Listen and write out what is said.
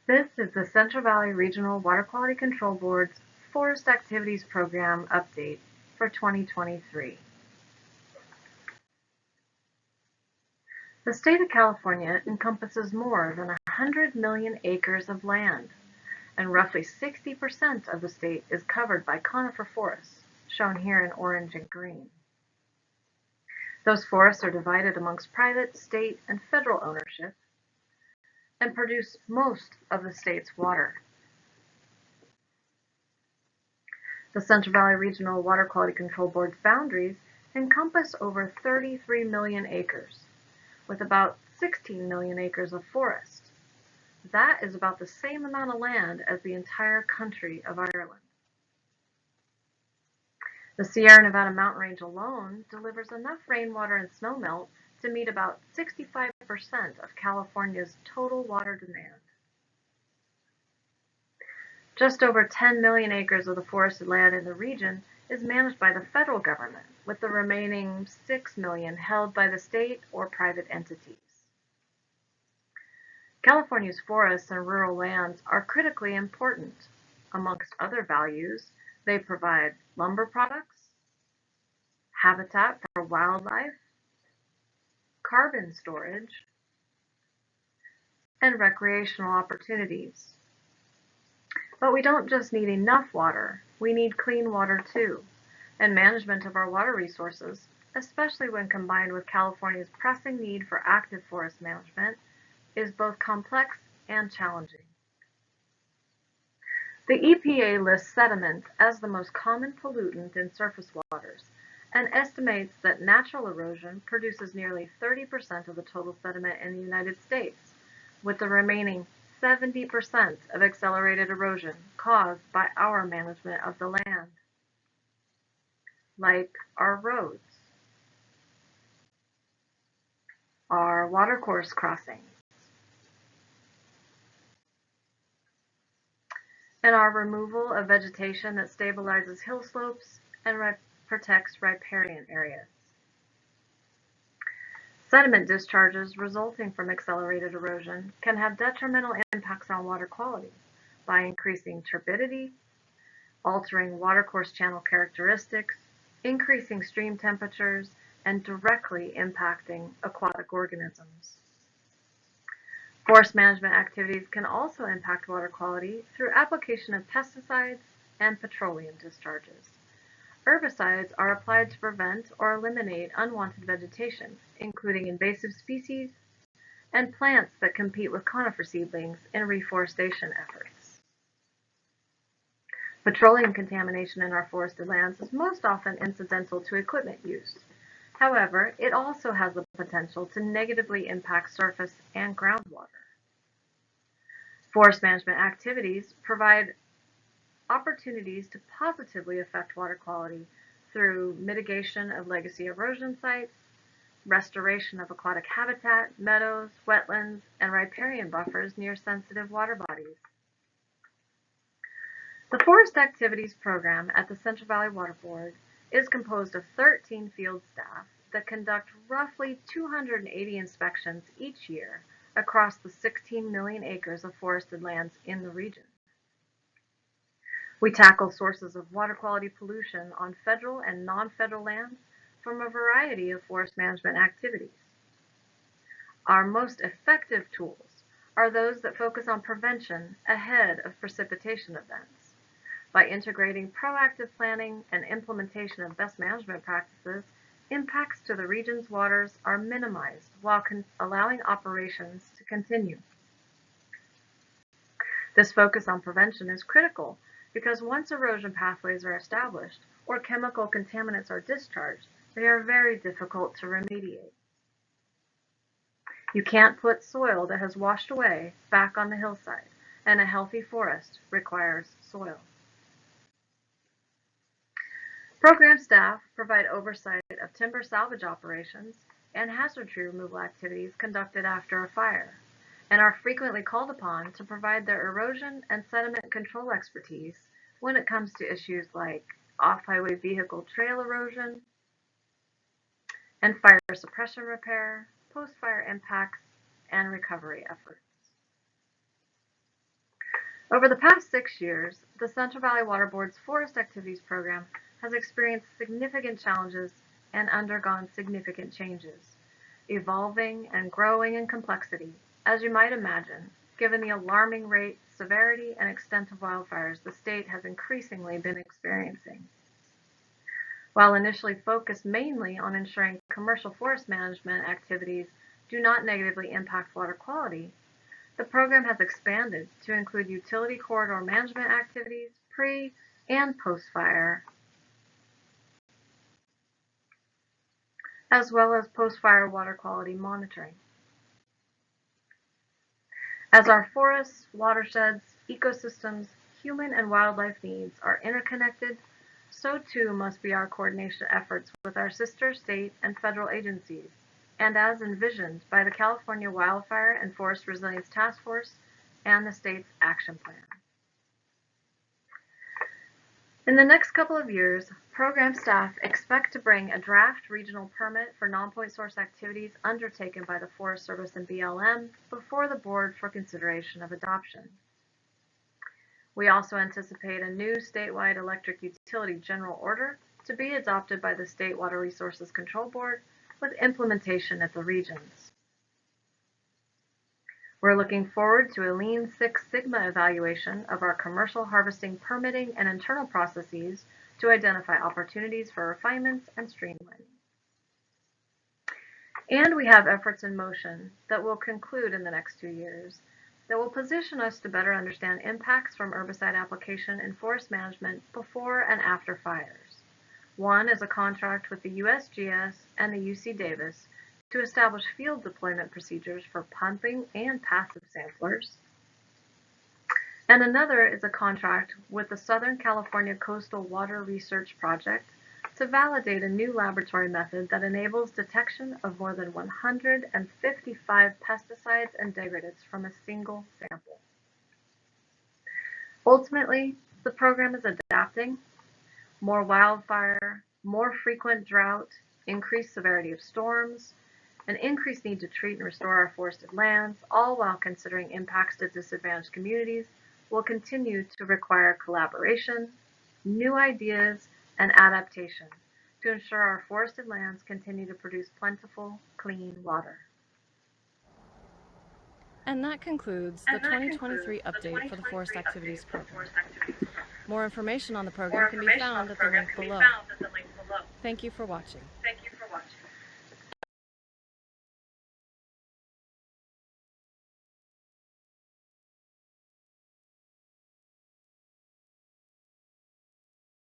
This is the Central Valley Regional Water Quality Control Board's Forest Activities Program update for 2023. The state of California encompasses more than 100 million acres of land, and roughly 60% of the state is covered by conifer forests, shown here in orange and green. Those forests are divided amongst private, state, and federal ownership and produce most of the state's water. The Central Valley Regional Water Quality Control Board's boundaries encompass over 33 million acres, with about 16 million acres of forest. That is about the same amount of land as the entire country of Ireland. The Sierra Nevada mountain range alone delivers enough rainwater and snowmelt to meet about 65% of California's total water demand. Just over 10 million acres of the forested land in the region is managed by the federal government, with the remaining 6 million held by the state or private entities. California's forests and rural lands are critically important. Amongst other values, they provide lumber products, habitat for wildlife, carbon storage, and recreational opportunities. But we don't just need enough water, we need clean water too. And management of our water resources, especially when combined with California's pressing need for active forest management, is both complex and challenging. The EPA lists sediment as the most common pollutant in surface waters and estimates that natural erosion produces nearly 30% of the total sediment in the United States, with the remaining 70% of accelerated erosion caused by our management of the land, like our roads, our watercourse crossings, and our removal of vegetation that stabilizes hill slopes and protects riparian areas. Sediment discharges resulting from accelerated erosion can have detrimental impacts on water quality by increasing turbidity, altering watercourse channel characteristics, increasing stream temperatures, and directly impacting aquatic organisms. Forest management activities can also impact water quality through application of pesticides and petroleum discharges. Herbicides are applied to prevent or eliminate unwanted vegetation, including invasive species and plants that compete with conifer seedlings in reforestation efforts. Petroleum contamination in our forested lands is most often incidental to equipment use. However, it also has the potential to negatively impact surface and groundwater. Forest management activities provide opportunities to positively affect water quality through mitigation of legacy erosion sites, restoration of aquatic habitat, meadows, wetlands, and riparian buffers near sensitive water bodies. The Forest Activities Program at the Central Valley Water Board is composed of 13 field staff that conduct roughly 280 inspections each year across the 16 million acres of forested lands in the region. We tackle sources of water quality pollution on federal and non-federal lands from a variety of forest management activities. Our most effective tools are those that focus on prevention ahead of precipitation events. By integrating proactive planning and implementation of best management practices, impacts to the region's waters are minimized while allowing operations to continue. This focus on prevention is critical because once erosion pathways are established or chemical contaminants are discharged, they are very difficult to remediate. You can't put soil that has washed away back on the hillside, and a healthy forest requires soil. Program staff provide oversight of timber salvage operations and hazard tree removal activities conducted after a fire, and are frequently called upon to provide their erosion and sediment control expertise when it comes to issues like off-highway vehicle trail erosion and fire suppression repair, post-fire impacts, and recovery efforts. Over the past 6 years, the Central Valley Water Board's Forest Activities Program has experienced significant challenges and undergone significant changes, evolving and growing in complexity, as you might imagine, given the alarming rate, severity, and extent of wildfires the state has increasingly been experiencing. While initially focused mainly on ensuring commercial forest management activities do not negatively impact water quality, the program has expanded to include utility corridor management activities pre and post-fire, as well as post-fire water quality monitoring. As our forests, watersheds, ecosystems, human and wildlife needs are interconnected, so too must be our coordination efforts with our sister state and federal agencies, and as envisioned by the California Wildfire and Forest Resilience Task Force and the state's action plan. In the next couple of years, program staff expect to bring a draft regional permit for non-point source activities undertaken by the Forest Service and BLM before the board for consideration of adoption. We also anticipate a new statewide electric utility general order to be adopted by the State Water Resources Control Board with implementation at the regions. We're looking forward to a Lean Six Sigma evaluation of our commercial harvesting permitting and internal processes to identify opportunities for refinements and streamlining. And we have efforts in motion that will conclude in the next 2 years that will position us to better understand impacts from herbicide application in forest management before and after fires. One is a contract with the USGS and the UC Davis to establish field deployment procedures for pumping and passive samplers. And another is a contract with the Southern California Coastal Water Research Project to validate a new laboratory method that enables detection of more than 155 pesticides and degradants from a single sample. Ultimately, the program is adapting: more wildfire, more frequent drought, increased severity of storms, an increased need to treat and restore our forested lands, all while considering impacts to disadvantaged communities, will continue to require collaboration, new ideas, and adaptation to ensure our forested lands continue to produce plentiful, clean water. And that concludes the 2023 update for the Forest Activities Program. More information on the program can be found at the link below. Thank you for watching.